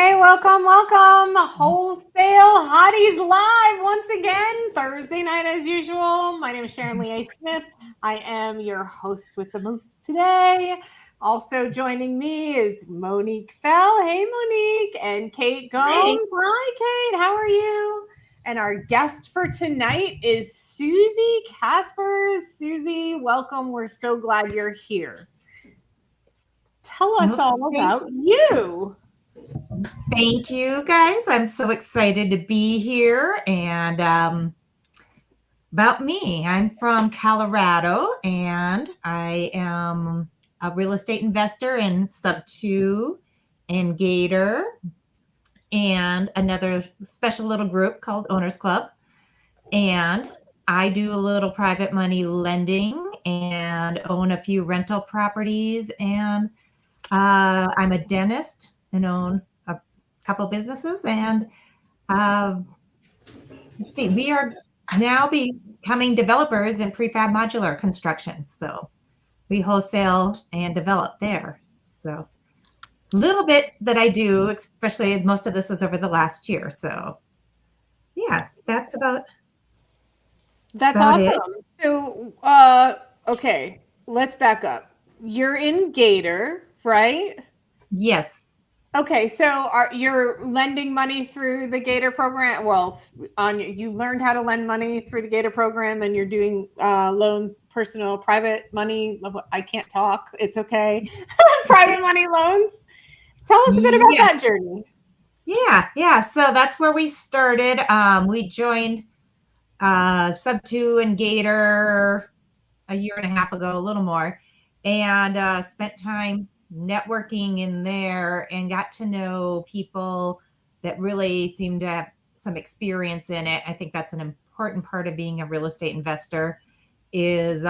Hey, welcome. Wholesale Hotties live once again, Thursday night as usual. My name is Sharon Lee Smith. I am your host with the most today. Also joining me is Monique Fell. Hey, Monique. And Kate Gomes. Hi, Kate. How are you? And our guest for tonight is Susie Caspers. Susie, welcome. We're so glad you're here. Tell us all about you. Thank you, guys. I'm so excited to be here. And about me, I'm from Colorado, and I am a real estate investor in Sub 2 and Gator, and another special little group called Owners Club. And I do a little private money lending and own a few rental properties. And I'm a dentist and own a couple businesses. And let's see, we are now becoming developers in prefab modular construction. So we wholesale and develop there. So a little bit that I do, especially as most of this is over the last year. So yeah, that's about awesome. it. So, okay, let's back up. You're in Gator, right? Yes. Okay, so you're lending money through the Gator program? Well, you learned how to lend money through the Gator program, and you're doing loans, personal, private money. I can't talk. It's okay. Private money loans. Tell us a bit about that journey. Yeah. So that's where we started. We joined Sub 2 and Gator a year and a half ago, a little more, and spent time networking in there and got to know people that really seem to have some experience in it. I think that's an important part of being a real estate investor is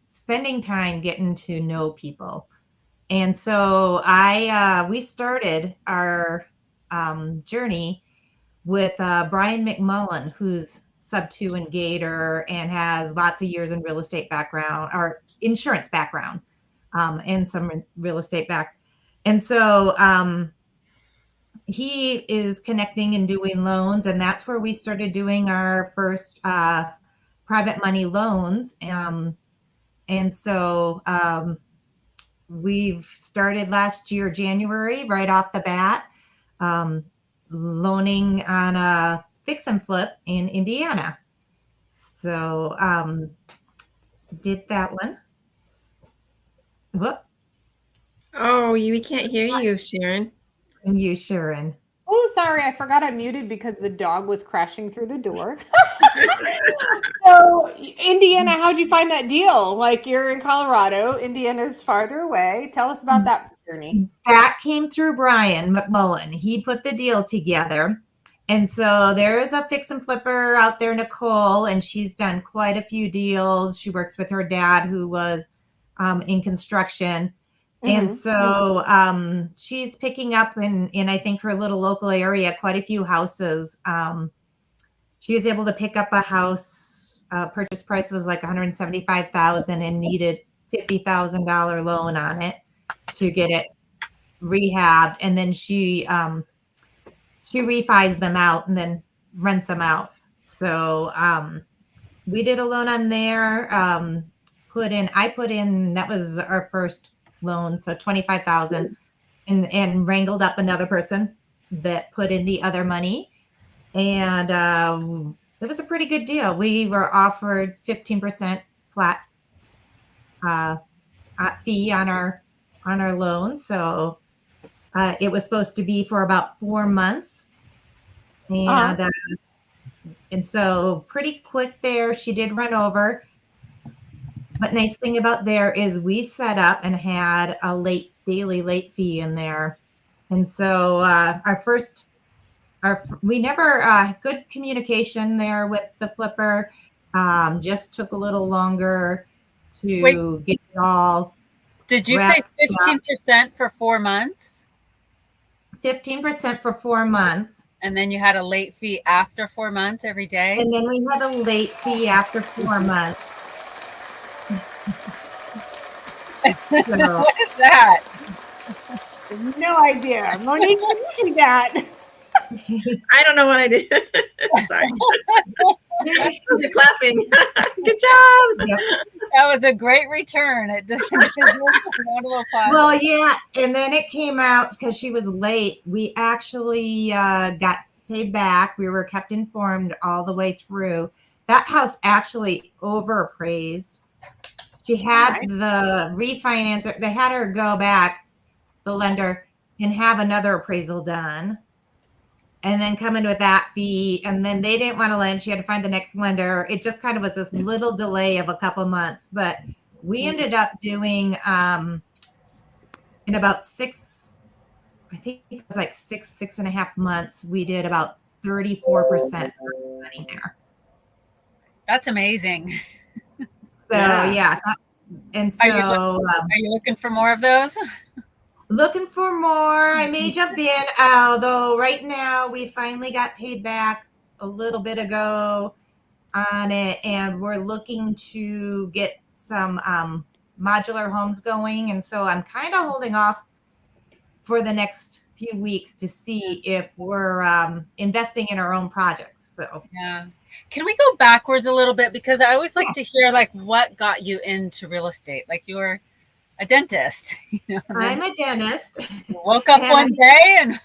spending time getting to know people. And so we started our journey with Brian McMullen, who's Sub 2 and Gator and has lots of years in real estate background or insurance background, and some real estate back. And so he is connecting and doing loans, and that's where we started doing our first private money loans. And so we've started last year, January, right off the bat, loaning on a fix and flip in Indiana. So did that one. Whoop. Oh, we can't hear you, Sharon. And you, Sharon. Oh, sorry, I forgot I muted because the dog was crashing through the door. So, Indiana, how'd you find that deal? Like, you're in Colorado, Indiana's farther away. Tell us about that journey. That came through Brian McMullen. He put the deal together. And so there is a fix and flipper out there, Nicole, and she's done quite a few deals. She works with her dad, who was in construction. And so she's picking up in I think her little local area, quite a few houses. She was able to pick up a house. Purchase price was like $175,000 and needed $50,000 loan on it to get it rehabbed. And then she refis them out and then rents them out. So we did a loan on there. I put in that was our first loan, so $25,000, and wrangled up another person that put in the other money, and it was a pretty good deal. We were offered 15% flat fee on our loan, so it was supposed to be for about 4 months, and so pretty quick there. She did run over. But nice thing about there is we set up and had a daily late fee in there. And so we never good communication there with the flipper. Just took a little longer to get it all. Did you say 15% for 4 months? 15% for 4 months. And then you had a late fee after 4 months every day? And then we had a late fee after 4 months. So, what is that? No idea. Monique, what did you do that? I don't know what I did. Sorry. The clapping. Good job. Yep. That was a great return. It deserves a round of applause. Well, yeah, and then it came out because she was late. We actually got paid back. We were kept informed all the way through. That house actually overappraised. She had the refinancer. They had her go back, the lender, and have another appraisal done. And then come in with that fee. And then they didn't want to lend. She had to find the next lender. It just kind of was this little delay of a couple months. But we ended up doing in about I think it was like 6.5 months, we did about 34% money there. That's amazing. So yeah. And so are you looking for more of those? Looking for more. I may jump in, although right now we finally got paid back a little bit ago on it, and we're looking to get some modular homes going. And so I'm kind of holding off for the next few weeks to see if we're investing in our own projects. So yeah. Can we go backwards a little bit? Because I always like to hear like what got you into real estate. Like you're a dentist. I'm a dentist. Woke up one day and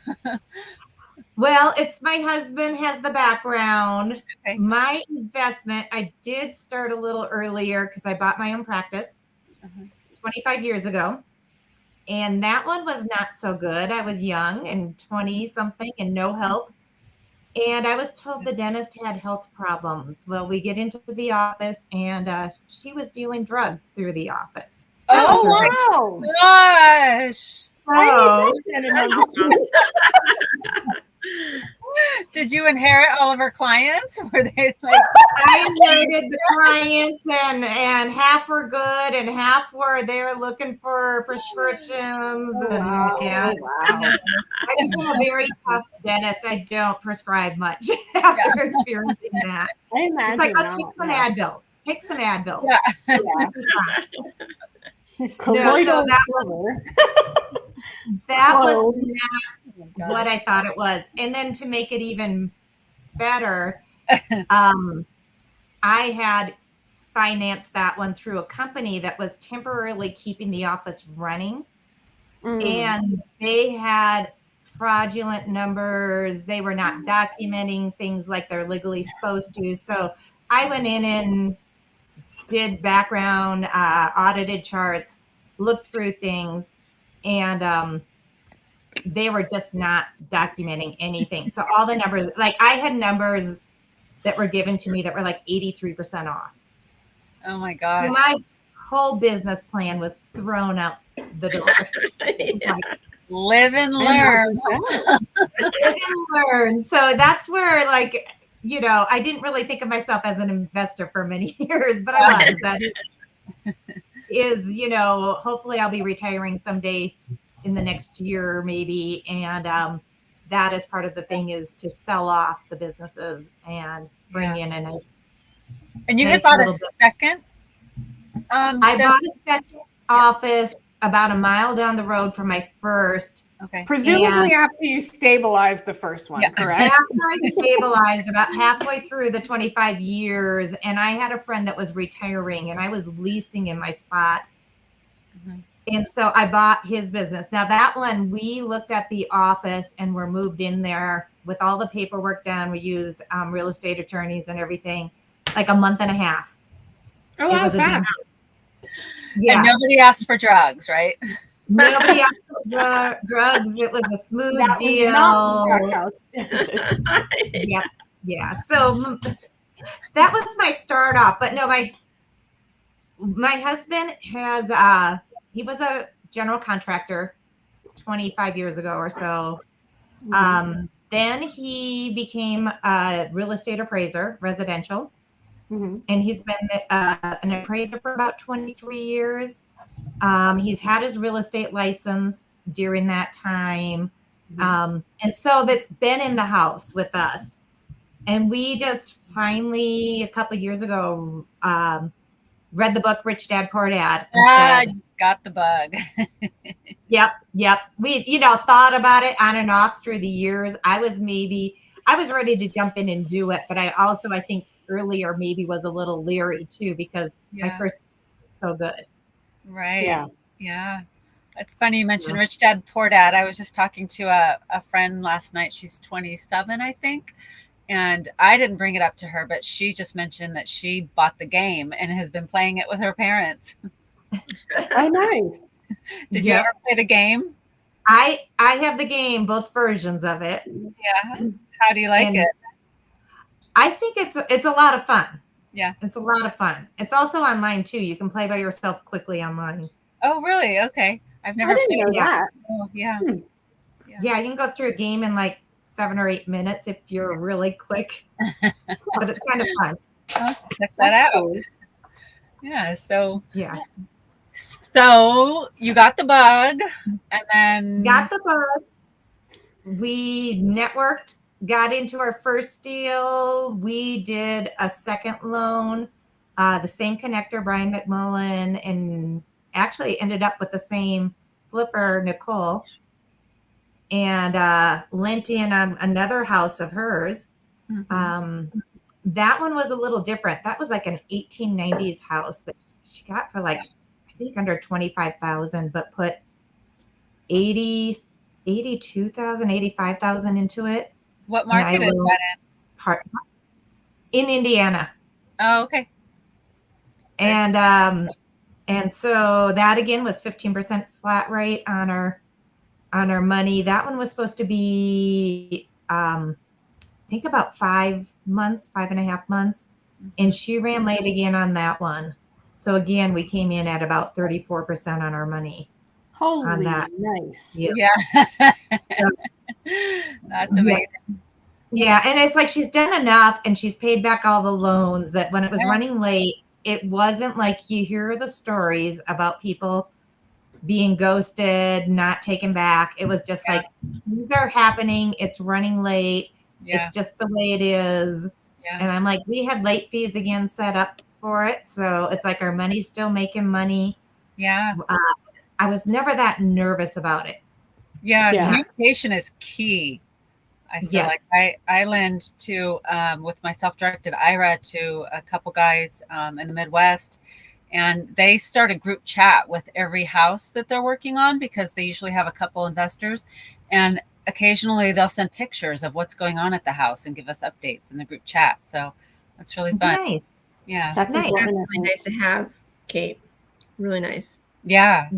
well, it's my husband has the background. Okay. My investment, I did start a little earlier because I bought my own practice 25 years ago. And that one was not so good. I was young and 20 something and no help. And I was told the dentist had health problems. Well, we get into the office and she was dealing drugs through the office. Oh, wow. gosh. Oh, Did you inherit all of her clients? Were they like I inherited the clients and half were good and half were there looking for prescriptions. Wow. And Wow. I became a very tough dentist. I don't prescribe much after experiencing that. I imagine It's like, not, take some Advil. Take some Advil. Yeah. Colloidal that silver. That was Clove. not what I thought it was. And then to make it even better, I had financed that one through a company that was temporarily keeping the office running. And they had fraudulent numbers. They were not documenting things like they're legally supposed to. So I went in and did background, audited charts, looked through things, and they were just not documenting anything. So all the numbers, like I had numbers that were given to me that were like 83% off. Oh my gosh. So my whole business plan was thrown out the door. Yeah. Like, Live and learn. live and learn. So that's where, like, you know, I didn't really think of myself as an investor for many years, but I was. That is, you know, hopefully I'll be retiring someday in the next year, maybe. And that is part of the thing, is to sell off the businesses and bring in a nice. And you nice had bought a little bit. second? I bought a second office about a mile down the road from my first. Okay. Presumably after you stabilized the first one, correct? After I stabilized about halfway through the 25 years, and I had a friend that was retiring and I was leasing in my spot. And so I bought his business. Now that one, we looked at the office and were moved in there with all the paperwork done. We used real estate attorneys and everything, like a month and a half. Oh, wow, fast. Yeah. And nobody asked for drugs, right? Nobody asked for drugs. It was a smooth That was deal. not the house. Yep. Yeah. So that was my start off. But no, my husband has he was a general contractor 25 years ago or so. Then he became a real estate appraiser, residential. And he's been an appraiser for about 23 years. He's had his real estate license during that time. And so that's been in the house with us. And we just finally, a couple of years ago, read the book Rich Dad Poor Dad. And said, got the bug. Yep. We, thought about it on and off through the years. I was ready to jump in and do it, but I think earlier maybe was a little leery too, because my first was so good. Right. Yeah. It's funny you mentioned Rich Dad, Poor Dad. I was just talking to a friend last night. She's 27, I think. And I didn't bring it up to her, but she just mentioned that she bought the game and has been playing it with her parents. Oh, nice. Did you ever play the game? I have the game, both versions of it. Yeah. How do you like it? I think it's a lot of fun. Yeah. It's a lot of fun. It's also online too. You can play by yourself quickly online. Oh, really? Okay. I've never played know that. Oh, yeah. Yeah, you can go through a game in like 7 or 8 minutes if you're really quick. But it's kind of fun. I'll check that out. Yeah. So you got the bug, and then got the bug. We networked, got into our first deal. We did a second loan, the same connector, Brian McMullen, and actually ended up with the same flipper, Nicole, and lent in on another house of hers. That one was a little different. That was like an 1890s house that she got for like, I think under 25,000, but put 82,000, 85,000 into it. What market is that in Indiana. Oh, okay. And so that again was 15% flat rate on our money. That one was supposed to be I think about 5 months, 5.5 months. And she ran late again on that one. So again, we came in at about 34% on our money. Holy on that. Nice. Yeah. That's amazing. Yeah. And it's like she's done enough and she's paid back all the loans that when it was running late, it wasn't like you hear the stories about people being ghosted, not taken back. It was just like, things are happening. It's running late. It's just the way it is. Yeah. And I'm like, we had late fees again set up for it. So it's like our money's still making money. Yeah. I was never that nervous about it. Yeah. Communication is key. I feel like I lend to, with my self-directed IRA to a couple guys in the Midwest, and they start a group chat with every house that they're working on because they usually have a couple investors, and occasionally they'll send pictures of what's going on at the house and give us updates in the group chat. So that's really fun. Nice. Yeah. That's nice. That's really nice to have, Kate. Really nice. Yeah.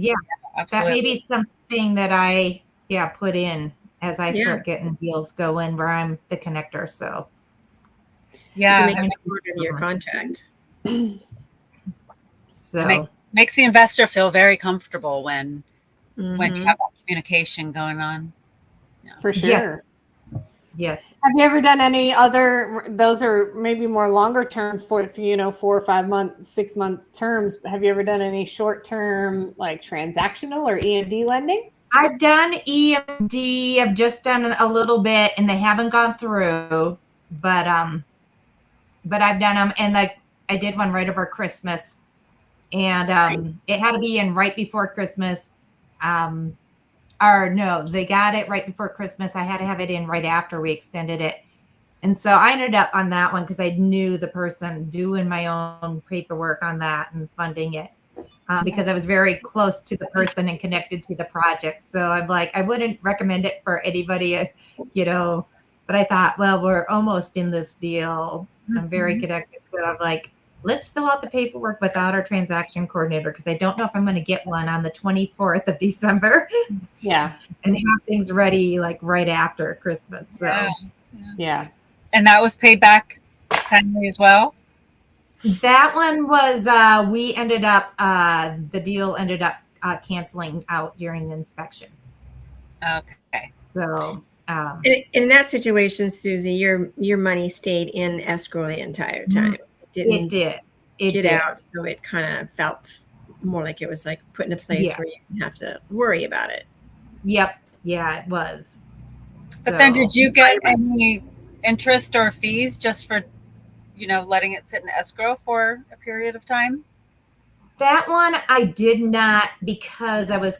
Absolutely. That may be something that I put in as I start getting deals going where I'm the connector. So make it part of your contract. So makes the investor feel very comfortable when you have that communication going on. For sure. Yes. Have you ever done any other, those are maybe more longer term for, 4 or 5 month, 6 month terms. Have you ever done any short term, like transactional or EMD lending? I've done EMD. I've just done a little bit and they haven't gone through, but I've done them. And like I did one right over Christmas and it had to be in right before Christmas. Or no, they got it right before Christmas. I had to have it in right after we extended it. And so I ended up on that one because I knew the person, doing my own paperwork on that and funding it because I was very close to the person and connected to the project. So I'm like, I wouldn't recommend it for anybody, but I thought, well, we're almost in this deal. I'm very connected. So I'm like, let's fill out the paperwork without our transaction coordinator because I don't know if I'm going to get one on the 24th of December. Yeah. And have things ready like right after Christmas. So yeah. And that was paid back timely as well? That one was, we ended up, the deal ended up canceling out during the inspection. Okay. So in that situation, Susie, your money stayed in escrow the entire time. It did. It get did. out, so it kind of felt more like it was like put in a place where you didn't have to worry about it. Yep. Yeah, it was. But then did you get any interest or fees just for, letting it sit in escrow for a period of time? That one I did not, because I was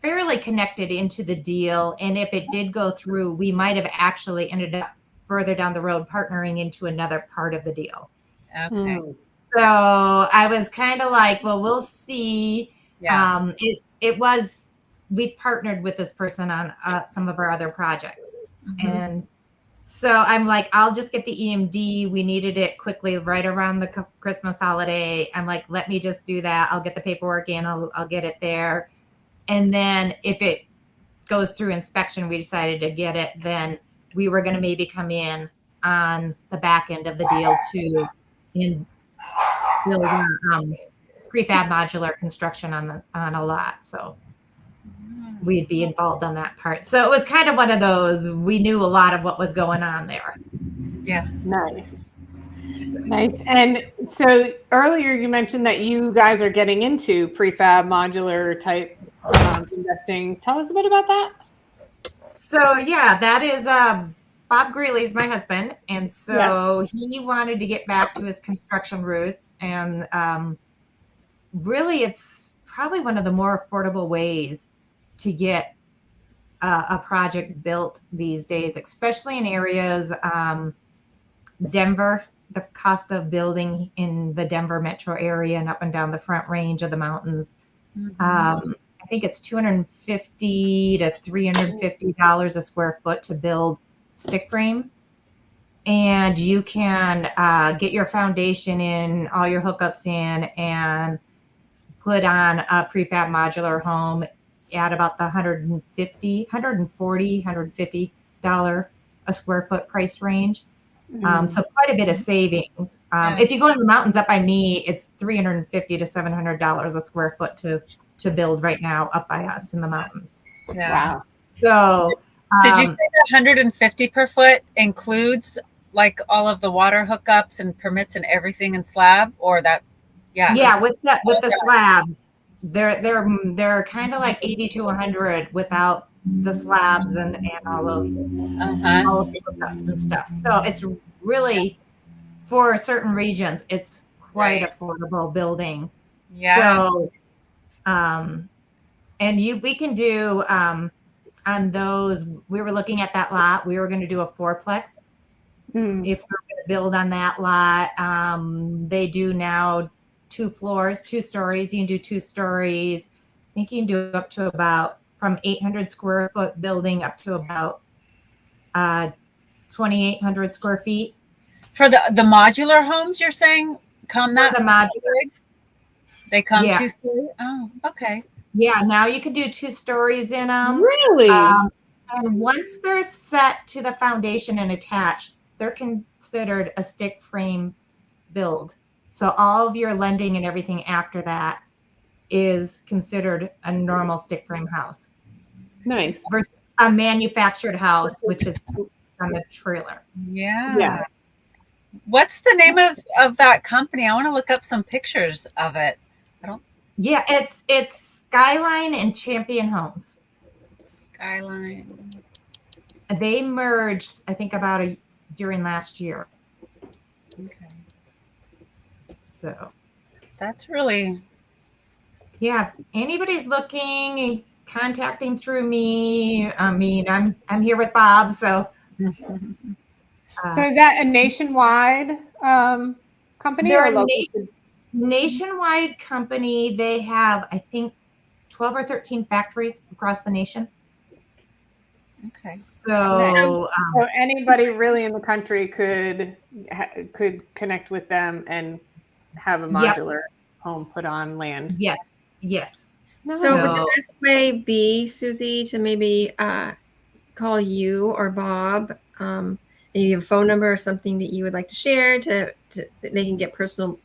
fairly connected into the deal. And if it did go through, we might have actually ended up further down the road partnering into another part of the deal. Okay. So I was kind of like, well, we'll see. Yeah. We partnered with this person on some of our other projects. Mhm. And so I'm like, I'll just get the EMD. We needed it quickly right around the Christmas holiday. I'm like, let me just do that. I'll get the paperwork in. I'll get it there. And then if it goes through inspection, we decided to get it, then we were going to maybe come in on the back end of the deal to build prefab modular construction on a lot. So we'd be involved on that part. So it was kind of one of those, we knew a lot of what was going on there. Yeah. Nice. Nice. And so earlier you mentioned that you guys are getting into prefab modular type investing. Tell us a bit about that. So yeah, that is Bob Greeley is my husband. And so he wanted to get back to his construction roots. And really, it's probably one of the more affordable ways to get a project built these days, especially in areas, Denver, the cost of building in the Denver metro area and up and down the Front Range of the mountains. I think it's $250 to $350 a square foot to build stick frame. And you can get your foundation in, all your hookups in, and put on a prefab modular home at about the $140, $150 a square foot price range. So quite a bit of savings. If you go to the mountains up by me, it's $350 to $700 a square foot to build right now up by us in the mountains. Yeah. Wow. So did you say the 150 per foot includes like all of the water hookups and permits and everything in slab, or that's with the slabs, they're kind of like 80 to 100 without the slabs and all of the hookups and stuff. So it's really, for certain regions, it's quite affordable building. So and we can do on those, we were looking at that lot, we were going to do a fourplex if we were going to build on that lot. They do now 2 floors, 2 stories. You can do 2 stories. I think you can do up to about from 800 square foot building up to about 2,800 square feet. For the modular homes, you're saying come that the modular, they come 2 stories. Oh, okay. Yeah, now you can do 2 stories in them. Really? And once they're set to the foundation and attached, they're considered a stick frame build. So all of your lending and everything after that is considered a normal stick frame house. Nice. Versus a manufactured house, which is on the trailer. Yeah. What's the name of that company? I want to look up some pictures of it. Yeah, it's Skyline and Champion Homes. Skyline. They merged, I think, during last year. Okay. So that's really, if anybody's looking and contacting through me, I mean, I'm here with Bob, so. So is that a nationwide company or local? Nationwide company. They have, I think, 12 or 13 factories across the nation. Okay. So anybody really in the country could connect with them and have a modular home put on land. Yes. So would the best way be, Susie, to maybe call you or Bob, and you have a phone number or something that you would like to share to they can get personal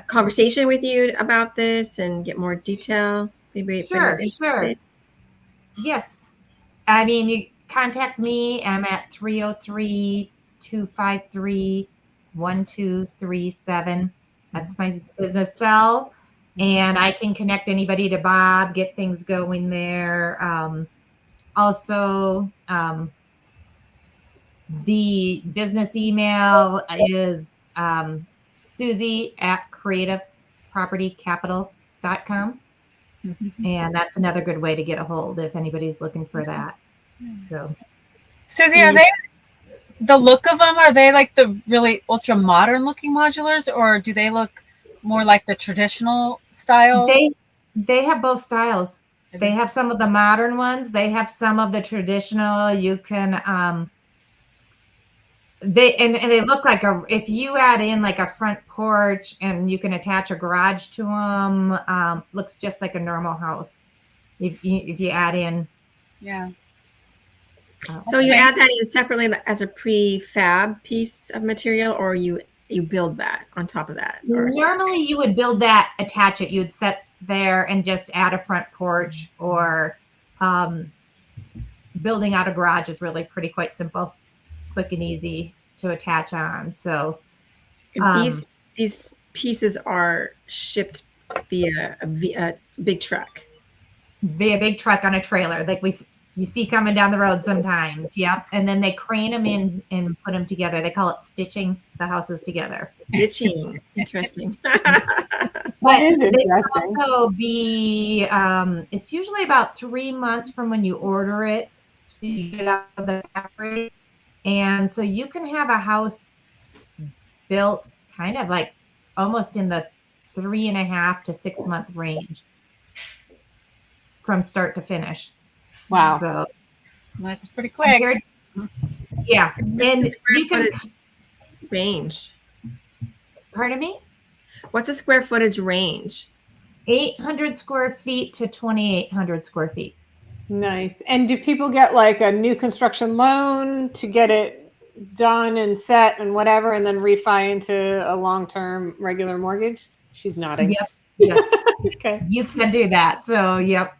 conversation with you about this and get more detail? Sure. Yes. I mean, you contact me. I'm at 303-253-1237. That's my business cell. And I can connect anybody to Bob, get things going there. Also, the business email is Susie at propertycapital.com. And that's another good way to get a hold if anybody's looking for that. So, Susie, are they the look of them? Are they like the really ultra modern looking modulars, or do they look more like the traditional style? They have both styles. They have some of the modern ones. They have some of the traditional. You can they look like if you add in like a front porch and you can attach a garage to them, looks just like a normal house. If you add in, yeah. So you add that in separately as a prefab piece of material, or you build that on top of that? Or normally you would build that, attach it. You would set there and just add a front porch, or building out a garage is really quite simple, quick and easy to attach on. So these pieces are shipped via a big truck. Via big truck on a trailer, like you see coming down the road sometimes. Yep. And then they crane them in and put them together. They call it stitching the houses together. Stitching. Interesting. But they can also be, it's usually about 3 months from when you order it to get it out of the factory. And so you can have a house built kind of like almost in the 3.5 to 6 month range from start to finish. Wow. So that's pretty quick. Yeah. And you can range. Pardon me? What's the square footage range? 800 square feet to 2,800 square feet. Nice. And do people get like a new construction loan to get it done and set and whatever, and then refi into a long-term regular mortgage? She's nodding. Yep. Yes. Okay. You can do that. So, yep.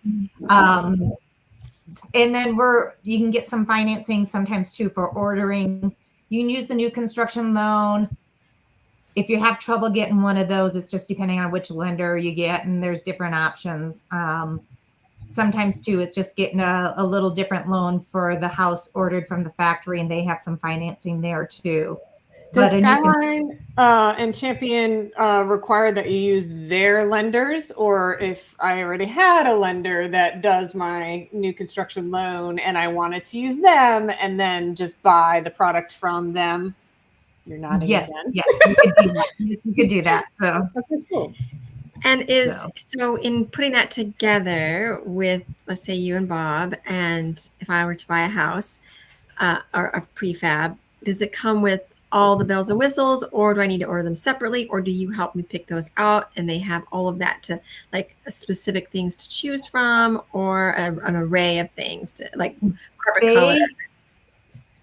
And then you can get some financing sometimes too for ordering. You can use the new construction loan. If you have trouble getting one of those, it's just depending on which lender you get, and there's different options. Sometimes too, it's just getting a little different loan for the house ordered from the factory, and they have some financing there too. Does Skyline and Champion require that you use their lenders, or if I already had a lender that does my new construction loan and I wanted to use them and then just buy the product from them? You're nodding yes, again. Yes, you could do that. You could do that. So okay, cool. And so in putting that together with, let's say, you and Bob, and if I were to buy a house or a prefab, does it come with all the bells and whistles, or do I need to order them separately, or do you help me pick those out and they have all of that to like specific things to choose from, or an array of things to like carpet color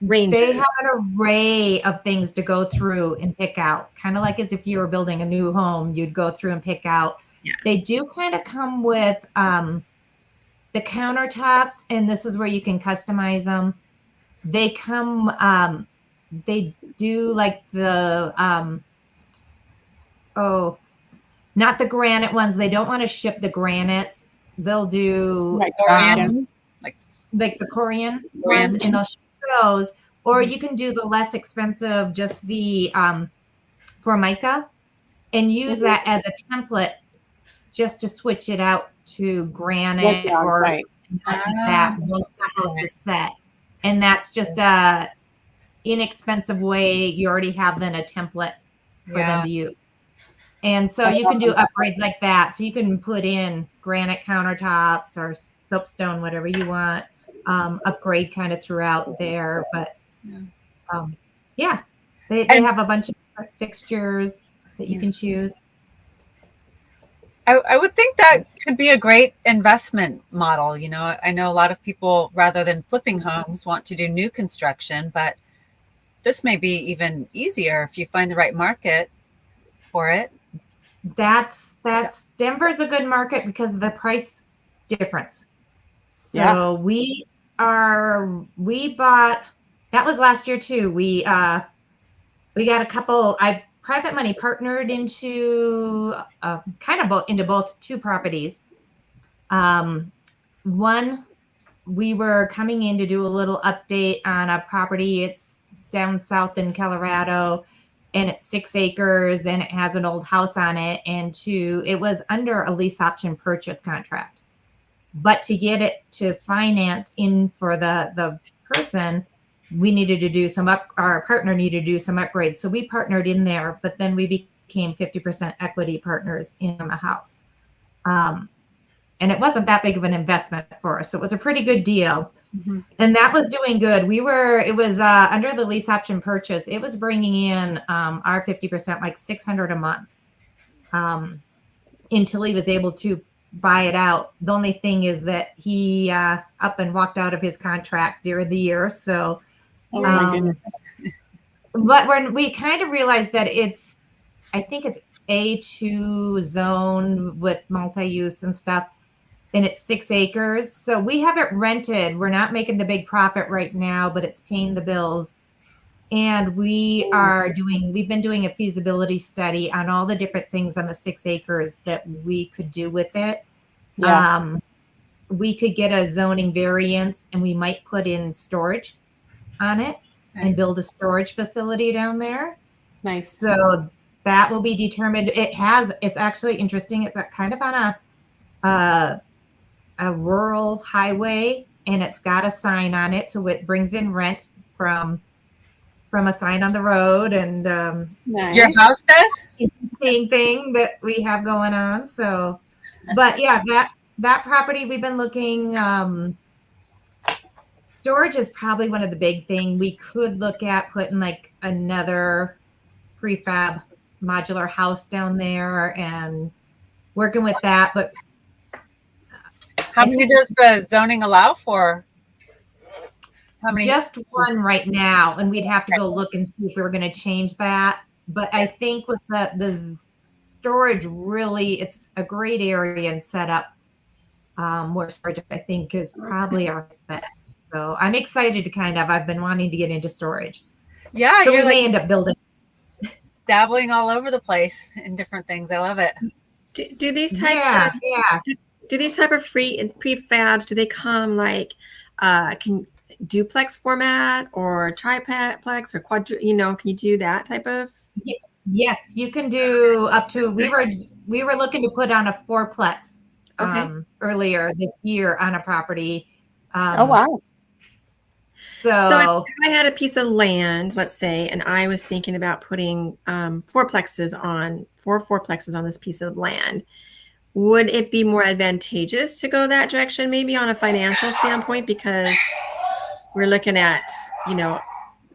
ranges? They have an array of things to go through and pick out, kind of like as if you were building a new home, you'd go through and pick out. Yeah. They do kind of come with the countertops, and this is where you can customize them. They come, they do like the, not the granite ones. They don't want to ship the granites. They'll do like the Korean ones, and they'll ship those. Or you can do the less expensive, just the Formica, and use that as a template just to switch it out to granite or something like that once the house is set. And that's just a inexpensive way. You already have then a template for them to use. And so you can do upgrades like that. So you can put in granite countertops or soapstone, whatever you want, upgrade kind of throughout there. But they have a bunch of fixtures that you can choose. I would think that could be a great investment model. You know, I know a lot of people, rather than flipping homes, want to do new construction, but this may be even easier if you find the right market for it. That's Denver's a good market because of the price difference. So we bought, that was last year too. We got a couple, private money partnered into into both two properties. One, we were coming in to do a little update on a property. It's down south in Colorado. and it's 6 acres and it has an old house on it. And it was under a lease option purchase contract. But to get it to finance in for the person, we needed to do our partner needed to do some upgrades. So we partnered in there, but then we became 50% equity partners in the house. And it wasn't that big of an investment for us. So it was a pretty good deal. Mm-hmm. And that was doing good. It was under the lease option purchase. It was bringing in our 50%, like $600 a month, until he was able to buy it out. The only thing is that he up and walked out of his contract during the year. So, but when we kind of realized that I think it's A2 zone with multi-use and stuff, and it's 6 acres. So we have it rented. We're not making the big profit right now, but it's paying the bills. And we've been doing a feasibility study on all the different things on the 6 acres that we could do with it. Yeah. We could get a zoning variance and we might put in storage on it and build a storage facility down there. Nice. So that will be determined. It's actually interesting. It's kind of on a rural highway, and it's got a sign on it. So it brings in rent from a sign on the road, and nice. Your house does thing that we have going on. So, but yeah, that property we've been looking. Storage is probably one of the big things. We could look at putting like another prefab modular house down there and working with that. But how many does the zoning allow for? How many? Just one right now, and we'd have to go look and see if we were going to change that. But I think with the storage, really, it's a great area and set up. More storage, I think, is probably our best. So I'm excited to I've been wanting to get into storage. Yeah, so we may end up building. Dabbling all over the place in different things. I love it. Do these types do these type of prefabs, do they come like duplex format or triplex or can you do that type of? Yes, you can do up to, we were looking to put on a 4-plex earlier this year on a property. Oh, wow. So if I had a piece of land, let's say, and I was thinking about putting 4 4-plexes on this piece of land, would it be more advantageous to go that direction, maybe on a financial standpoint, because we're looking at,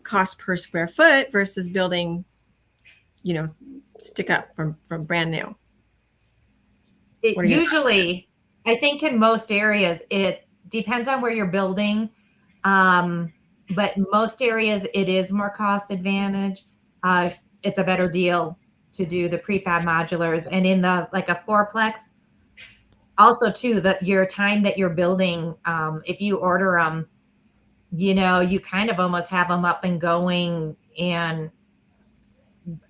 cost per square foot versus building, stick up from brand new? Usually, I think in most areas, it depends on where you're building. But most areas, it is more cost advantage. It's a better deal to do the prefab modulars, and in like a 4-plex. Also, too, your time that you're building, if you order them, you kind of almost have them up and going in,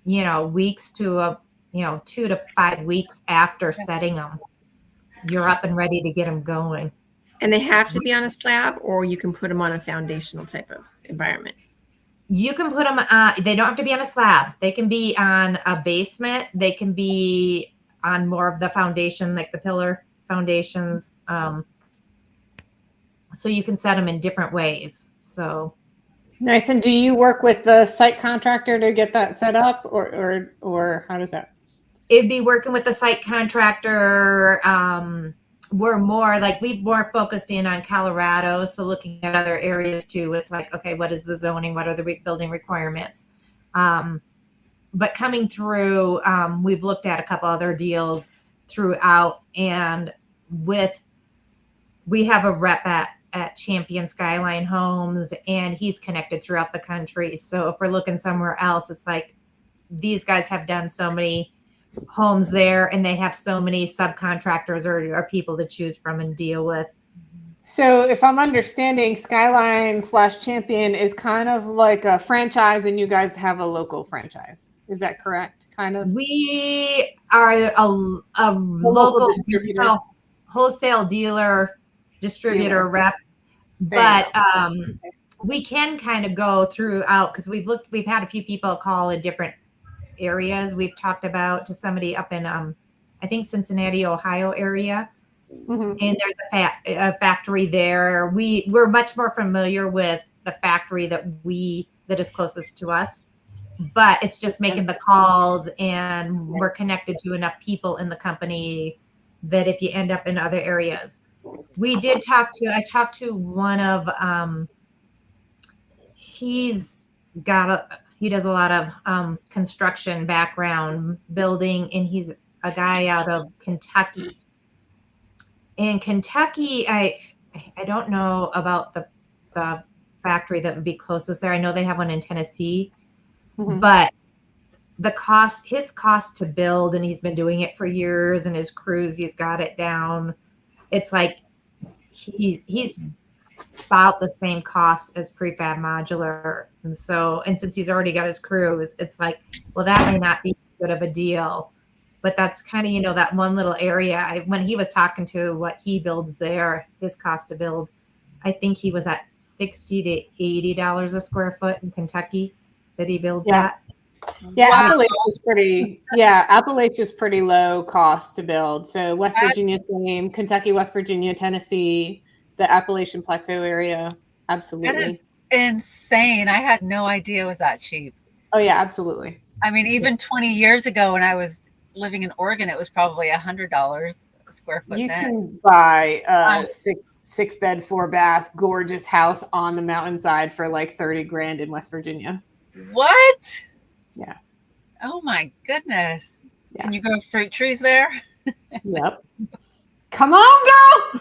weeks to 2 to 5 weeks after setting them. You're up and ready to get them going. And they have to be on a slab, or you can put them on a foundational type of environment? You can put them they don't have to be on a slab. They can be on a basement. They can be on more of the foundation, like the pillar foundations. So you can set them in different ways. So nice. And do you work with the site contractor to get that set up, or how does that? It'd be working with the site contractor. We're more focused in on Colorado. So looking at other areas too, it's like, okay, what is the zoning? What are the building requirements? But coming through, we've looked at a couple other deals throughout, and we have a rep at Champion Skyline Homes, and he's connected throughout the country. So if we're looking somewhere else, it's like these guys have done so many homes there, and they have so many subcontractors or people to choose from and deal with. So if I'm understanding, Skyline/Champion is kind of like a franchise, and you guys have a local franchise. Is that correct? Kind of. We are a local wholesale distributor rep, but we can kind of go throughout, because we've had a few people call in different areas. We've talked about to somebody up in, I think Cincinnati, Ohio area. Mhm. And there's a factory there. We're much more familiar with the factory that is closest to us, but it's just making the calls, and we're connected to enough people in the company that if you end up in other areas. I talked to one of, he does a lot of construction background building, and he's a guy out of Kentucky. In Kentucky, I don't know about the factory that would be closest there. I know they have one in Tennessee, but his cost to build, and he's been doing it for years, and his crews, he's got it down. It's like he's about the same cost as prefab modular, and since he's already got his crews, it's like, well, that may not be good of a deal. But that's kind of, that one little area. When he was talking to what he builds there, his cost to build, I think he was at $60 to $80 a square foot in Kentucky that he builds at. Yeah, wow. Appalachia's pretty low cost to build. So West Virginia, same. Kentucky, West Virginia, Tennessee, the Appalachian Plateau area, absolutely. That is insane. I had no idea it was that cheap. Oh yeah, absolutely. I mean, even 20 years ago when I was living in Oregon, it was probably $100 a square foot. You can buy a 6 bed, 4 bath, gorgeous house on the mountainside for like $30,000 in West Virginia. What? Yeah. Oh my goodness. Yeah. Can you grow fruit trees there? Yep. Come on, girl.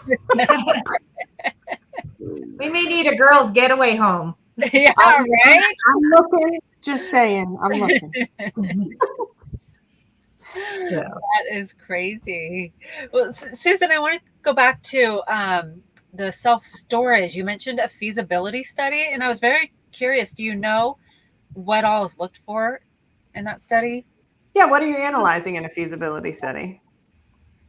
We may need a girls' getaway home. Yeah, right? I'm looking. Just saying. I'm looking. Yeah. That is crazy. Well, Susan, I want to go back to the self-storage. You mentioned a feasibility study, and I was very curious. Do you know what all is looked for in that study? Yeah, what are you analyzing in a feasibility study?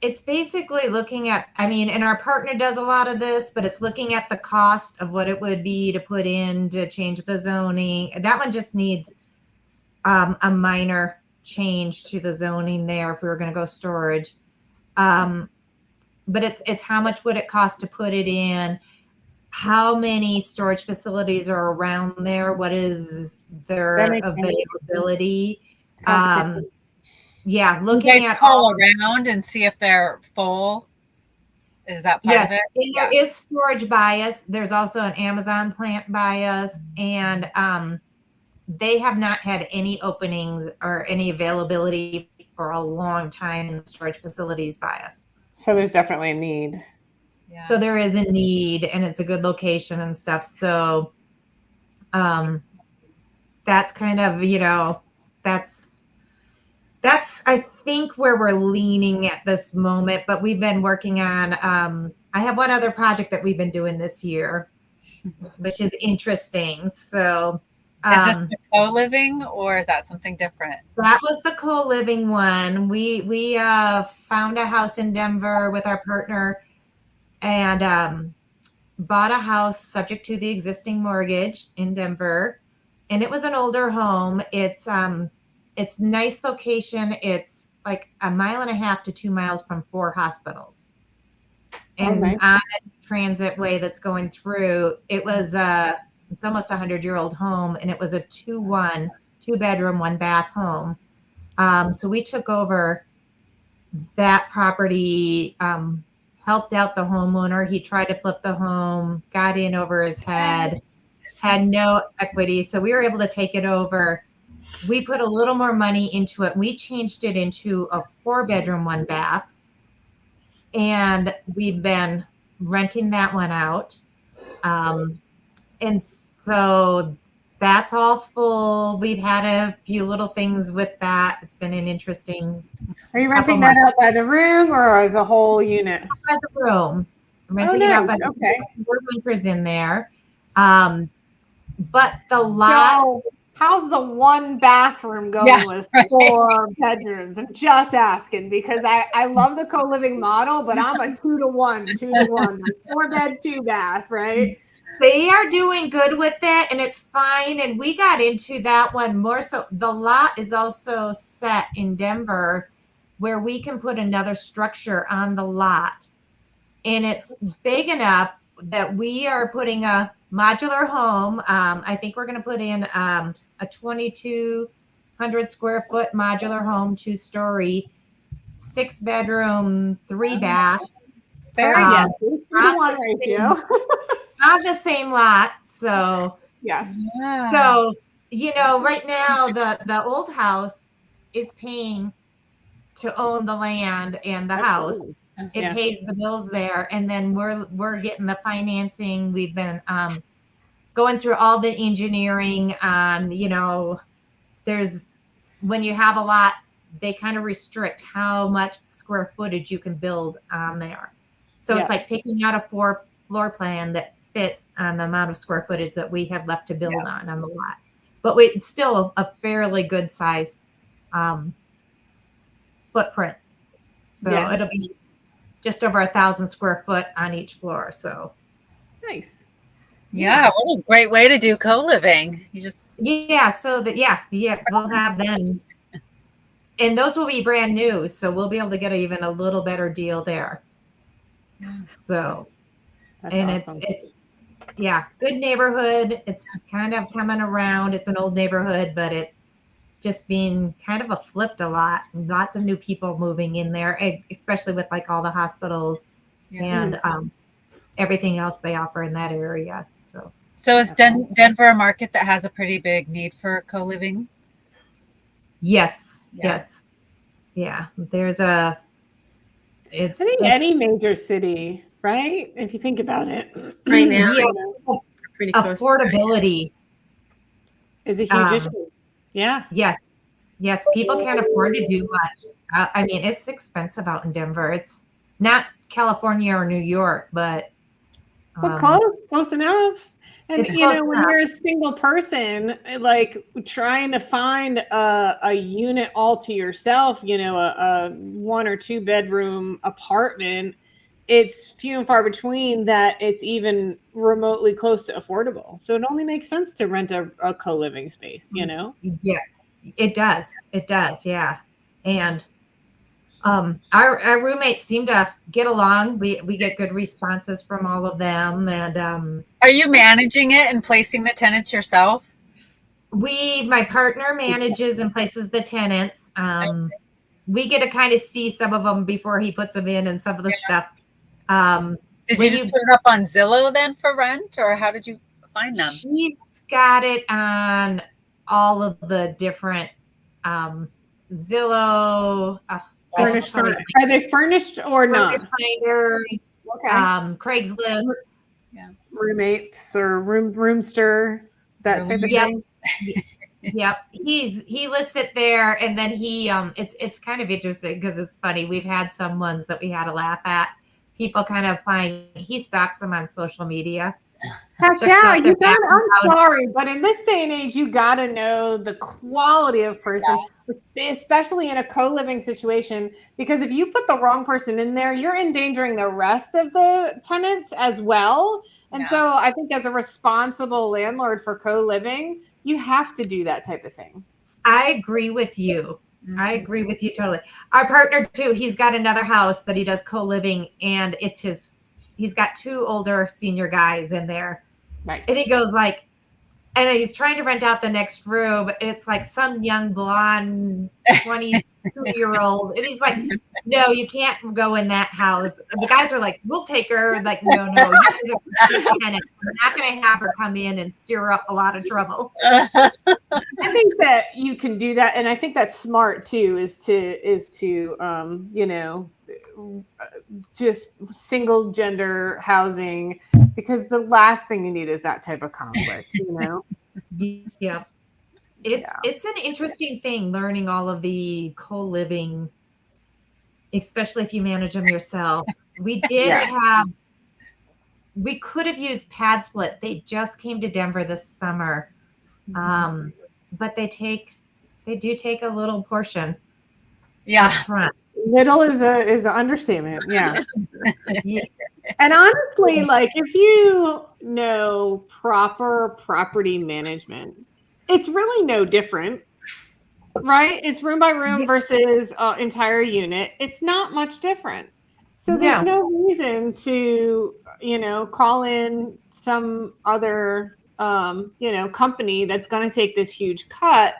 It's basically looking at, and our partner does a lot of this, but it's looking at the cost of what it would be to put in to change the zoning. That one just needs a minor change to the zoning there if we were going to go storage. But it's how much would it cost to put it in? How many storage facilities are around there? What is their availability? Yeah, looking at all around and see if they're full. Is that part of it? There is storage bias. There's also an Amazon plant bias, and they have not had any openings or any availability for a long time in the storage facilities bias. So there's definitely a need. Yeah. So there is a need, and it's a good location and stuff. So that's kind of, that's I think where we're leaning at this moment, but we've been working on, I have one other project that we've been doing this year, which is interesting. So is this the co-living, or is that something different? That was the co-living one. We found a house in Denver with our partner and bought a house subject to the existing mortgage in Denver. And it was an older home. It's nice location. It's like 1.5 miles to 2 miles from 4 hospitals. And on a transit way that's going through, it's almost 100-year-old home, and it was a 2-1, 2-bedroom, 1-bath home. So we took over that property, helped out the homeowner. He tried to flip the home, got in over his head, had no equity. So we were able to take it over. We put a little more money into it. We changed it into a 4-bedroom, 1-bath. And we've been renting that one out. And so that's all full. We've had a few little things with that. It's been an interesting. Are you renting that out by the room or as a whole unit? By the room. I'm renting it out by the room. We're renters in there. But the lot. So, how's the 1 bathroom going with 4 bedrooms? I'm just asking because I love the co-living model, but I'm a 2-to-1, 2-to-1, 4 bed, 2 bath, right? They are doing good with it, and it's fine. And we got into that one more. So the lot is also set in Denver where we can put another structure on the lot. And it's big enough that we are putting a modular home. I think we're going to put in a 2,200 square foot modular home, 2-story, 6-bedroom, 3-bath. Very Yeah. good. 3-to-1 ratio. On the same lot. So, Yeah. so, right now the old house is paying to own the land and the house. Absolutely. It Yeah. pays the bills there, and then we're getting the financing. We've been going through all the engineering on, there's when you have a lot, they kind of restrict how much square footage you can build on there. So it's like picking out a floor plan that fits on the amount of square footage that we have left to build on the lot. But it's still a fairly good size footprint. So it'll be just over 1,000 square foot on each floor. So nice. Yeah, what a great way to do co-living. You just so that we'll have them, and those will be brand new. So we'll be able to get even a little better deal there. So That's and awesome. it's good neighborhood. It's kind of coming around. It's an old neighborhood, but it's just being kind of flipped a lot. Lots of new people moving in there, especially with like all the hospitals and everything else they offer in that area. So is Denver a market that has a pretty big need for co-living? Yes. Yeah. There's I think any major city, right? If you think about it, right now, pretty close. Affordability is a huge issue. Yeah. Yes. People can't afford to do much. I mean, it's expensive out in Denver. It's not California or New York, but close enough. And when you're a single person, like trying to find a unit all to yourself, a 1 or 2 bedroom apartment, it's few and far between that it's even remotely close to affordable. So it only makes sense to rent a co-living space, Yeah, it does. Yeah. And our roommates seem to get along. We get good responses from all of them. And are you managing it and placing the tenants yourself? My partner manages and places the tenants. We get to kind of see some of them before he puts them in and some of the stuff. Did you just put it up on Zillow then for rent, or how did you find them? He's got it on all of the different Zillow. Furnished, are they furnished or not? Finders, Craigslist, roommates or roomster, that type of thing. Yep. He lists it there, and then he it's kind of interesting because it's funny. We've had some ones that we had to laugh at. People kind of applying. He stalks them on social media. Heck yeah, I'm sorry, but in this day and age, you got to know the quality of person, especially in a co-living situation, because if you put the wrong person in there, you're endangering the rest of the tenants as well. And so I think as a responsible landlord for co-living, you have to do that type of thing. I agree with you. I agree with you totally. Our partner too, he's got another house that he does co-living, and he's got 2 older senior guys in there. Nice. And he goes like, and he's trying to rent out the next room. It's like some young blonde 22-year-old. And he's like, no, you can't go in that house. And the guys are like, we'll take her. Like, no, you guys are tenants. We're not going to have her come in and stir up a lot of trouble. I think that you can do that. And I think that's smart too, is to just single gender housing, because the last thing you need is that type of conflict, Yeah. It's an interesting thing learning all of the co-living, especially if you manage them yourself. We did we could have used Pad Split. They just came to Denver this summer. But they do take a little portion. Yeah. Front. Little is an understatement. Yeah. And honestly, like if you know proper property management, it's really no different, right? It's room by room versus entire unit. It's not much different. So there's No. no reason to, call in some other, company that's going to take this huge cut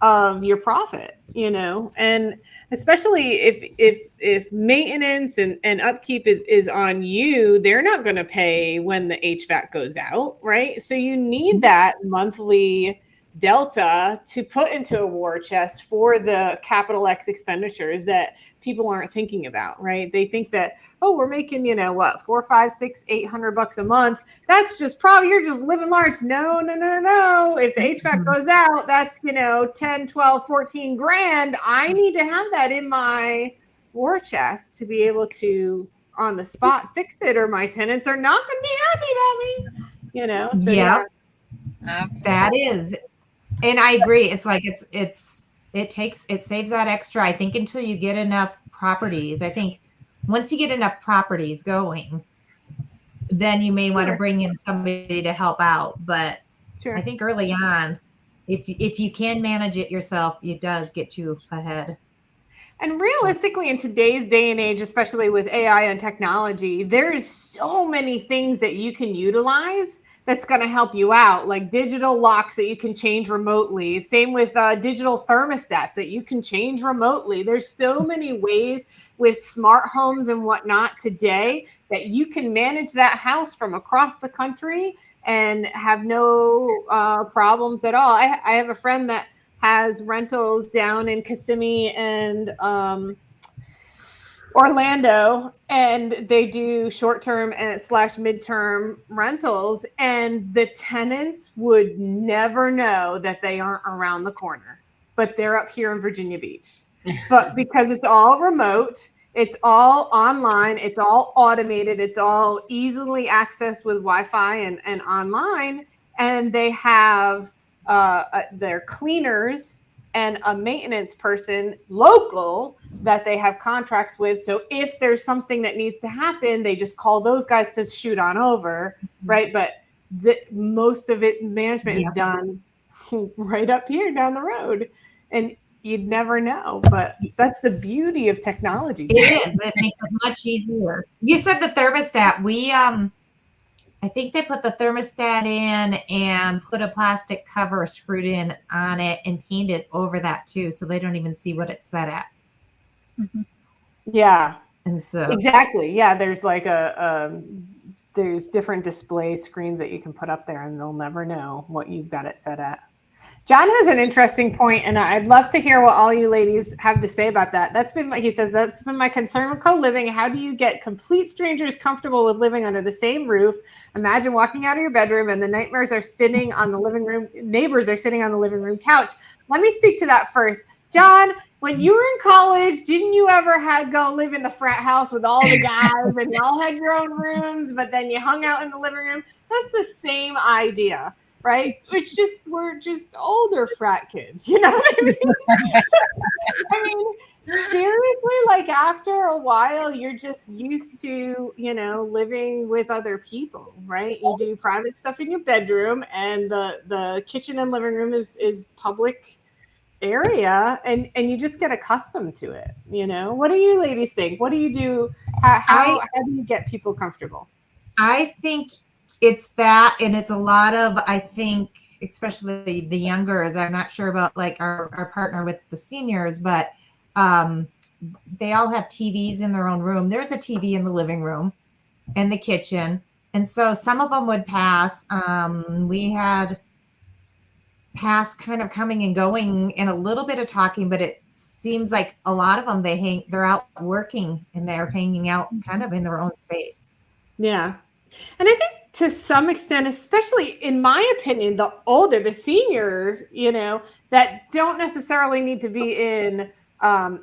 of your profit, and especially if maintenance and upkeep is on you, they're not going to pay when the HVAC goes out, right? So you need that monthly delta to put into a war chest for the capital X expenditures that people aren't thinking about, right? They think that, oh, we're making, what, 4, 5, 6, $800 a month. That's just probably, you're just living large. No. If the HVAC goes out, that's, 10, 12, 14 grand. I need to have that in my war chest to be able to on the spot fix it, or my tenants are not going to be happy about me, so Yep. yeah. That is. And I agree. It's like, it saves that extra, I think, until you get enough properties. I think once you get enough properties going, then you may want to bring in somebody to help out. But I think early on, if you can manage it yourself, it does get you ahead. And realistically, in today's day and age, especially with AI and technology, there is so many things that you can utilize that's going to help you out, like digital locks that you can change remotely. Same with digital thermostats that you can change remotely. There's so many ways with smart homes and whatnot today that you can manage that house from across the country and have no problems at all. I have a friend that has rentals down in Kissimmee and Orlando, and they do short-term and / midterm rentals, and the tenants would never know that they aren't around the corner, but they're up here in Virginia Beach. But because it's all remote, it's all online, it's all automated, it's all easily accessed with Wi-Fi and online, and they have their cleaners and a maintenance person local that they have contracts with. So if there's something that needs to happen, they just call those guys to shoot on over, right? But most of it, management is done right up here down the road. And you'd never know, but that's the beauty of technology. It is. It makes it much easier. You said the thermostat. I think they put the thermostat in and put a plastic cover screwed in on it and painted over that too, so they don't even see what it's set at. Mm-hmm. Yeah. And so exactly. Yeah. There's like there's different display screens that you can put up there and they'll never know what you've got it set at. John has an interesting point, and I'd love to hear what all you ladies have to say about that. He says, that's been my concern with co-living. How do you get complete strangers comfortable with living under the same roof? Imagine walking out of your bedroom and the neighbors are sitting on the living room couch. Let me speak to that first. John, when you were in college, didn't you ever go live in the frat house with all the guys and you all had your own rooms, but then you hung out in the living room? That's the same idea. Right? We're just older frat kids. You know what I mean? I mean, seriously, like after a while, you're just used to, living with other people, right? You do private stuff in your bedroom and the kitchen and living room is public area, and you just get accustomed to it. What do you ladies think? What do you do? How do you get people comfortable? I think it's that, and it's a lot of, I think, especially the youngers. I'm not sure about like our partner with the seniors, but they all have TVs in their own room. There's a TV in the living room and the kitchen. And so some of them would pass. We had pass kind of coming and going and a little bit of talking, but it seems like a lot of them, they're out working and they're hanging out kind of in their own space. Yeah. And I think to some extent, especially in my opinion, the senior, that don't necessarily need to be in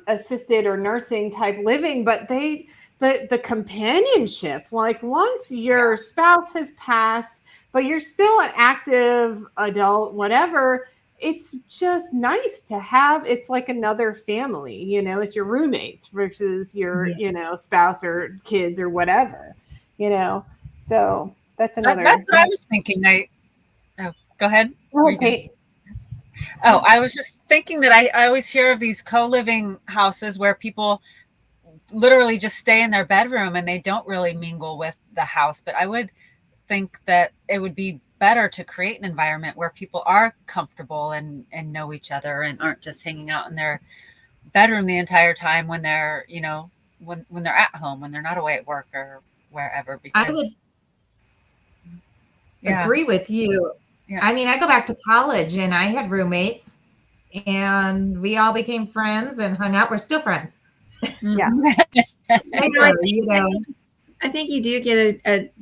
assisted or nursing type living, but the companionship, like once your spouse has passed, but you're still an active adult, whatever, it's just nice to have. It's like another family, it's your roommates versus your, spouse or kids or whatever. So that's another. That's what I was thinking. Go ahead. Okay. Oh, I was just thinking that I always hear of these co-living houses where people literally just stay in their bedroom and they don't really mingle with the house. But I would think that it would be better to create an environment where people are comfortable and know each other and aren't just hanging out in their bedroom the entire time when they're, when they're at home, when they're not away at work or wherever. Because I would agree with you. Yeah. I mean, I go back to college and I had roommates and we all became friends and hung out. We're still friends. Yeah. I think you do get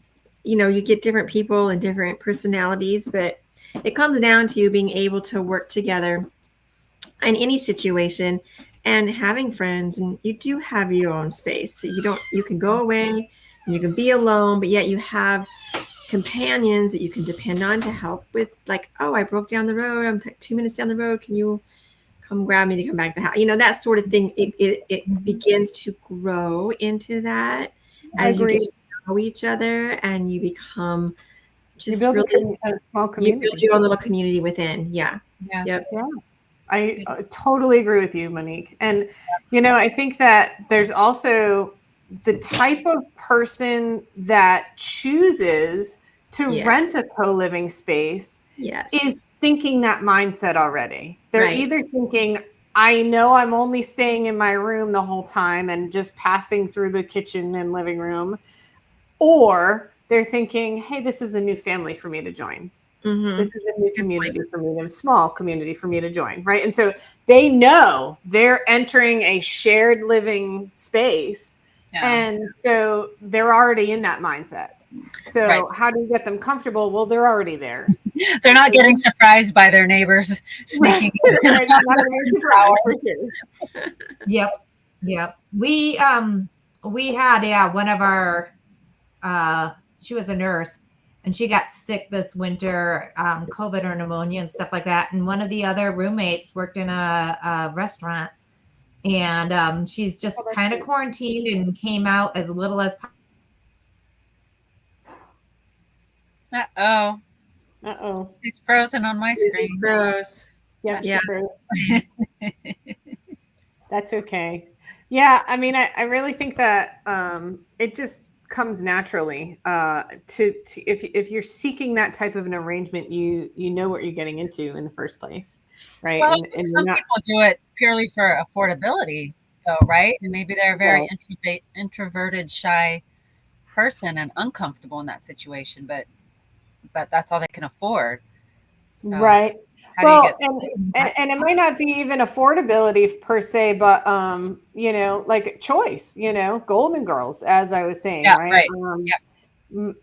you get different people and different personalities, but it comes down to being able to work together in any situation and having friends. And you do have your own space that you can go away and you can be alone, but yet you have companions that you can depend on to help with, like, oh, I broke down the road. I'm 2 minutes down the road. Can you come grab me to come back to the house? That sort of thing. It begins to grow into that as you get to know each other and you become just you build a small community. You build your own little community within. Yeah. Yep. Yeah. I totally agree with you, Monique. And, I think that there's also the type of person that chooses to rent a co-living space is thinking that mindset already. They're either thinking, I know I'm only staying in my room the whole time and just passing through the kitchen and living room, or they're thinking, hey, this is a new family for me to join. Mm-hmm. This is a new community for me, a small community for me to join, right? And so they know they're entering a shared living space. Yeah. And so they're already in that mindset. So how do you get them comfortable? Well, they're already there. They're not getting surprised by their neighbors sneaking in. Yep. We had one of our she was a nurse and she got sick this winter, COVID or pneumonia and stuff like that. And one of the other roommates worked in a restaurant and she's just kind of quarantined and came out as little as possible. Uh-oh. She's frozen on my screen. She froze. Yeah. She froze. That's okay. Yeah, I mean, I really think that it just comes naturally to if you're seeking that type of an arrangement, you know what you're getting into in the first place, right? Well, and some people do it purely for affordability, though, right? And maybe they're a very introverted, shy person and uncomfortable in that situation, but that's all they can afford. So right. Well, and it might not be even affordability per se, but like choice, Golden Girls, as I was saying, right?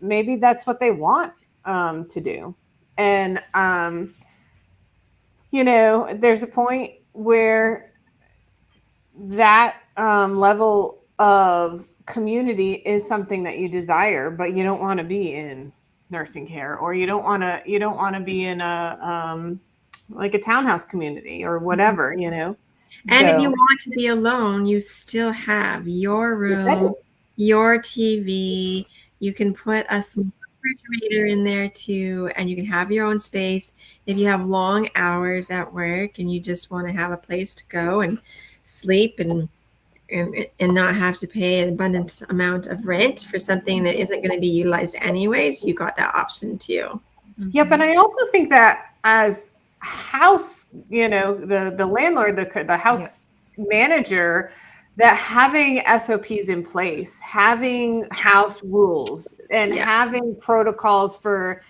Maybe that's what they want to do. And there's a point where that level of community is something that you desire, but you don't want to be in nursing care, or you don't want to be in a like a townhouse community or whatever, And if you want to be alone, you still have your room, your TV. You can put a small refrigerator in there too, and you can have your own space. If you have long hours at work and you just want to have a place to go and sleep and not have to pay an abundant amount of rent for something that isn't going to be utilized anyways, you got that option too. Yeah, but I also think that as house, the landlord, the house manager, that having SOPs in place, having house rules, and having protocols for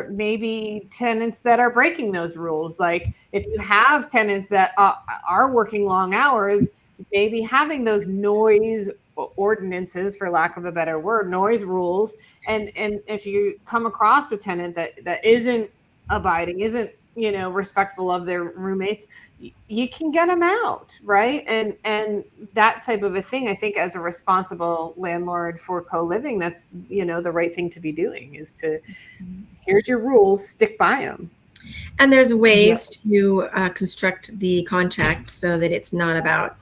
maybe tenants that are breaking those rules. Like if you have tenants that are working long hours, maybe having those noise ordinances, for lack of a better word, noise rules. And if you come across a tenant that isn't abiding, isn't, respectful of their roommates, you can get them out. Right. And that type of a thing, I think as a responsible landlord for co-living, that's, the right thing to be doing is to, here's your rules, stick by them. And there's ways to construct the contract so that it's not about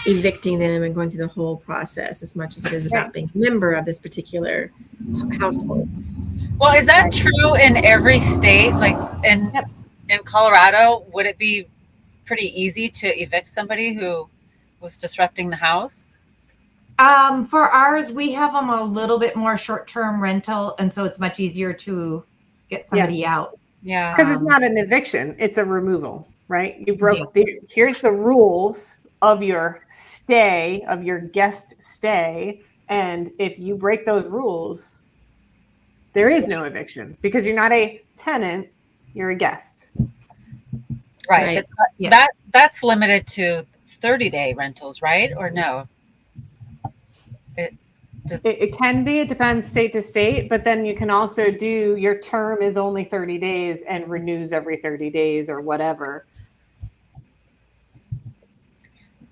evicting them and going through the whole process as much as it is about being a member of this particular household. Well, is that true in every state? Like in Colorado, would it be pretty easy to evict somebody who was disrupting the house? For ours, we have them a little bit more short-term rental, and so it's much easier to get somebody out. Yeah. Because it's not an eviction, it's a removal, right? You broke Yes. here's the rules of your stay, of your guest stay. And if you break those rules, there is no eviction because you're not a tenant, you're a guest. Right. Yes. That's limited to 30-day rentals, right? Or no? It can be, it depends state to state, but then you can also do your term is only 30 days and renews every 30 days or whatever.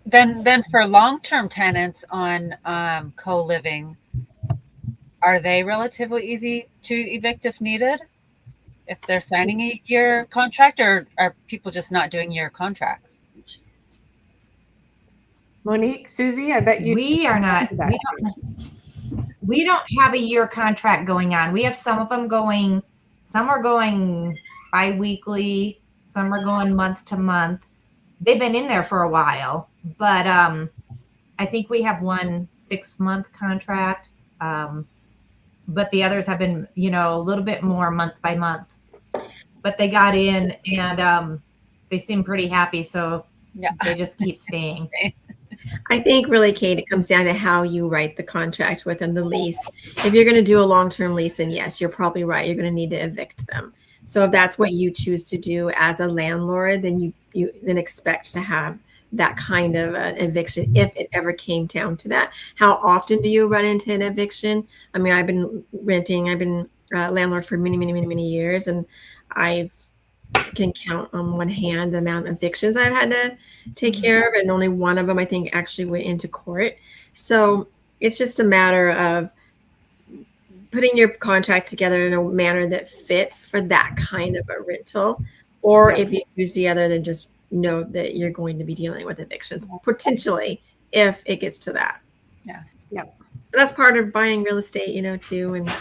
Then for long-term tenants on co-living, are they relatively easy to evict if needed? If they're signing a year contract, or are people just not doing year contracts? Monique, Susie, I bet you We are not. We don't have a year contract going on. We have some of them going. Some are going bi-weekly. Some are going month to month. They've been in there for a while, but I think we have one 6-month contract. But the others have been, a little bit more month by month. But they got in and they seem pretty happy, so they just keep staying. I think really, Kate, it comes down to how you write the contract with them, the lease. If you're going to do a long-term lease, then yes, you're probably right. You're going to need to evict them. So if that's what you choose to do as a landlord, then you then expect to have that kind of eviction if it ever came down to that. How often do you run into an eviction? I mean, I've been a landlord for many, many, many, many years, and I can count on one hand the amount of evictions I've had to take care of, and only one of them I think actually went into court. So it's just a matter of putting your contract together in a manner that fits for that kind of a rental, or if you choose the other, then just know that you're going to be dealing with evictions potentially if it gets to that. Yeah. That's part of buying real estate, too, and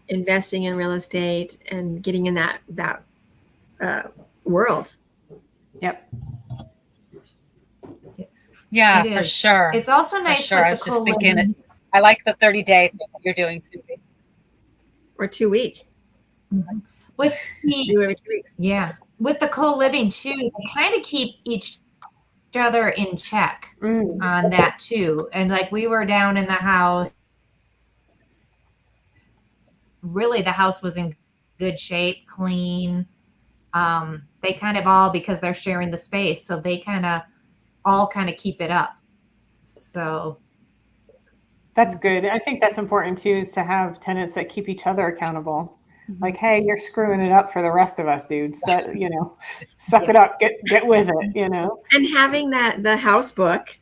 investing in real estate and getting in that world. Yep. Yeah, for sure. It's also nice. I was just thinking, I like the 30-day thing that you're doing, Susie. Or 2 week. With do every 2 weeks. Yeah. With the co-living too, they kind of keep each other in check on that too. And like we were down in the house. Really, the house was in good shape, clean. They kind of all, because they're sharing the space, so they all keep it up. So that's good. I think that's important too, is to have tenants that keep each other accountable. Like, hey, you're screwing it up for the rest of us, dude. So, suck it up, get with it, And having the house book,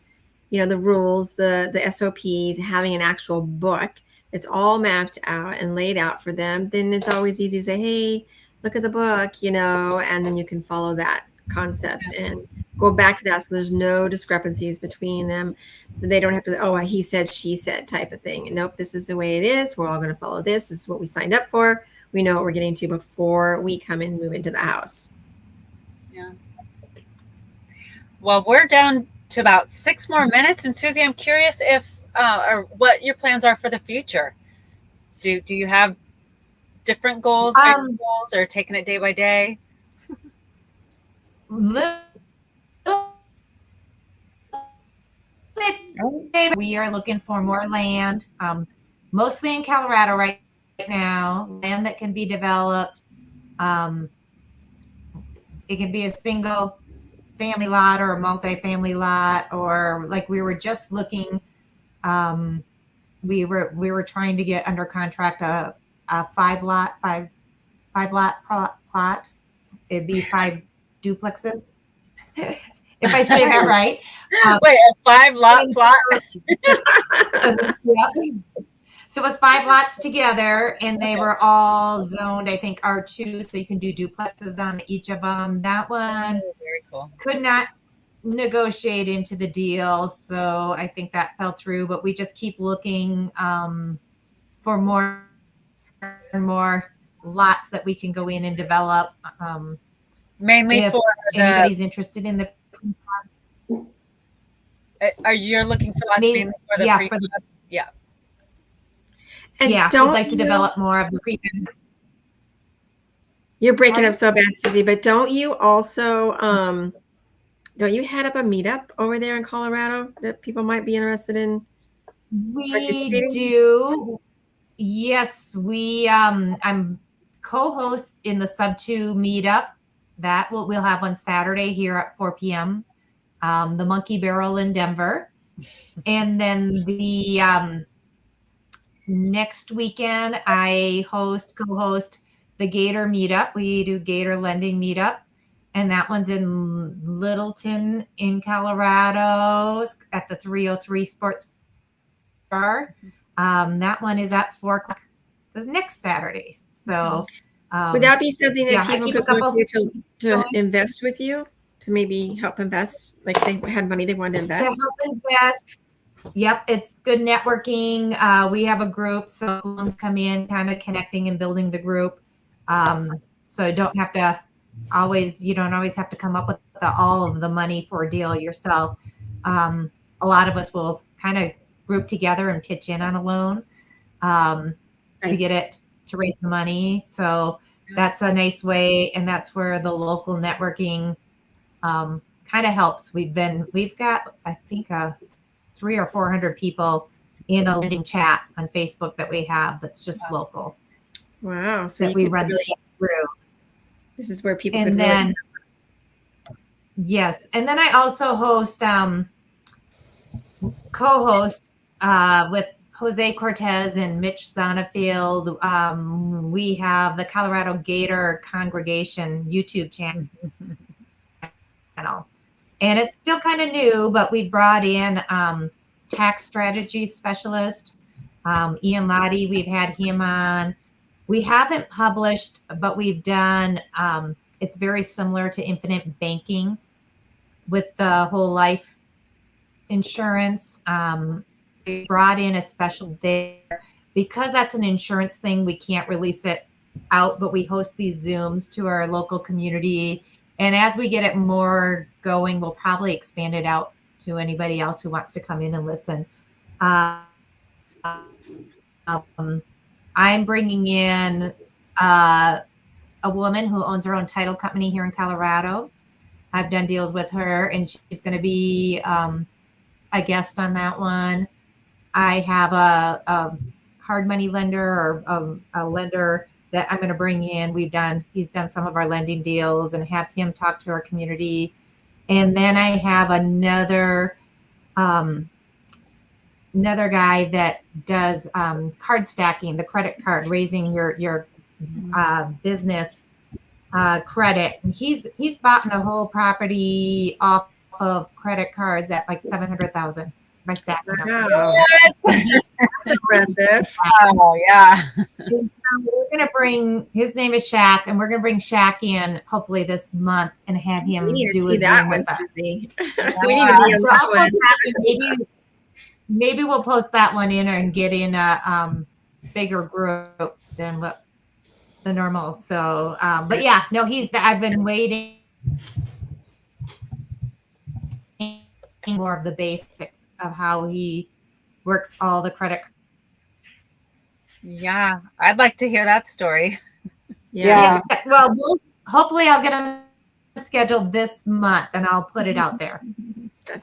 the rules, the SOPs, having an actual book, it's all mapped out and laid out for them. Then it's always easy to say, hey, look at the book, and then you can follow that concept and go back to that. So there's no discrepancies between them. They don't have to, he said, she said type of thing. Nope, this is the way it is. We're all going to follow this. This is what we signed up for. We know what we're getting to before we come and move into the house. Yeah. Well, we're down to about 6 more minutes. And Susie, I'm curious if, or what your plans are for the future. Do you have different goals, bigger goals, or taking it day by day? We are looking for more land, mostly in Colorado right now, land that can be developed. It can be a single family lot or a multi-family lot, or like we were just looking, we were trying to get under contract a 5-lot plot. It'd be 5 duplexes. If I say that right. Wait, a 5-lot plot? So it was 5 lots together, and they were all zoned, I think, R2, so you can do duplexes on each of them. That one very cool. could not negotiate into the deal. So I think that fell through, but we just keep looking for more and more lots that we can go in and develop. Mainly if for anybody's interested in the are you looking for lots mainly for the pre yeah. And yeah, don't we'd like to develop more of the pre. You're breaking up so bad, Susie, but don't you also don't you head up a meetup over there in Colorado that people might be interested in We do. Yes, I'm co-host in the Sub 2 meetup. We'll have on Saturday here at 4 p.m. The Monkey Barrel in Denver. And then the next weekend I co-host the Gator meetup. We do Gator lending meetup. And that one's in Littleton in Colorado at the 303 Sports Bar. That one is at 4 o'clock the next Saturday. So would that be something that people could go to invest with you, to maybe help invest, like they had money they wanted to invest? To help invest. Yep, it's good networking. We have a group, so loans come in, kind of connecting and building the group. So you don't always have to come up with all of the money for a deal yourself. A lot of us will kind of group together and pitch in on a loan to get it to raise the money. So that's a nice way, and that's where the local networking kind of helps. We've got I think 300 or 400 people in a lending chat on Facebook that we have that's just local. Wow! So that we run through. This is where people and could then really... Yes, and then I also co-host with Jose Cortez and Mitch Zonnefield. We have the Colorado Gator Congregation YouTube channel. And it's still kind of new, but we brought in tax strategy specialist, Ian Lottie. We've had him on. We haven't published, but we've done, it's very similar to infinite banking with the whole life insurance. We brought in a special there because that's an insurance thing. We can't release it out, but we host these Zooms to our local community. And as we get it more going, we'll probably expand it out to anybody else who wants to come in and listen. I'm bringing in a woman who owns her own title company here in Colorado. I've done deals with her, and she's going to be a guest on that one. I have a hard money lender or a lender that I'm going to bring in. He's done some of our lending deals, and have him talk to our community. And then I have another guy that does card stacking, the credit card, raising your business credit. And he's bought a whole property off of credit cards at like 700,000 by stacking them. Wow. That's impressive. Oh yeah. We're gonna bring, his name is Shaq, and we're gonna bring Shaq in hopefully this month and have him We need to do see a that Zoom one, with us. Susie. We need to be in that one. Maybe we'll post that one in and get in a bigger group than what the normal. So, but yeah, no, I've been waiting more of the basics of how he works all the credit. Yeah, I'd like to hear that story. Yeah. Well, hopefully I'll get him scheduled this month and I'll put it out there.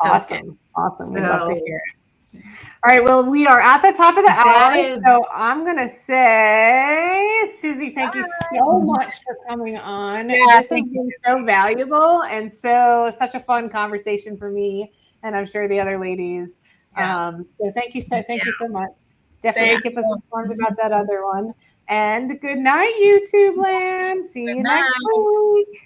Awesome. Awesome. We'd love to So- hear it. All right. Well, we are at the top of the hour. So I'm going to say, Susie, thank you so much for coming on. Yeah, This has been so valuable and such a fun conversation for me. And I'm sure the other ladies. Yeah. So thank you so much. Definitely keep us informed about that other one. And good night, YouTube land. See you next week.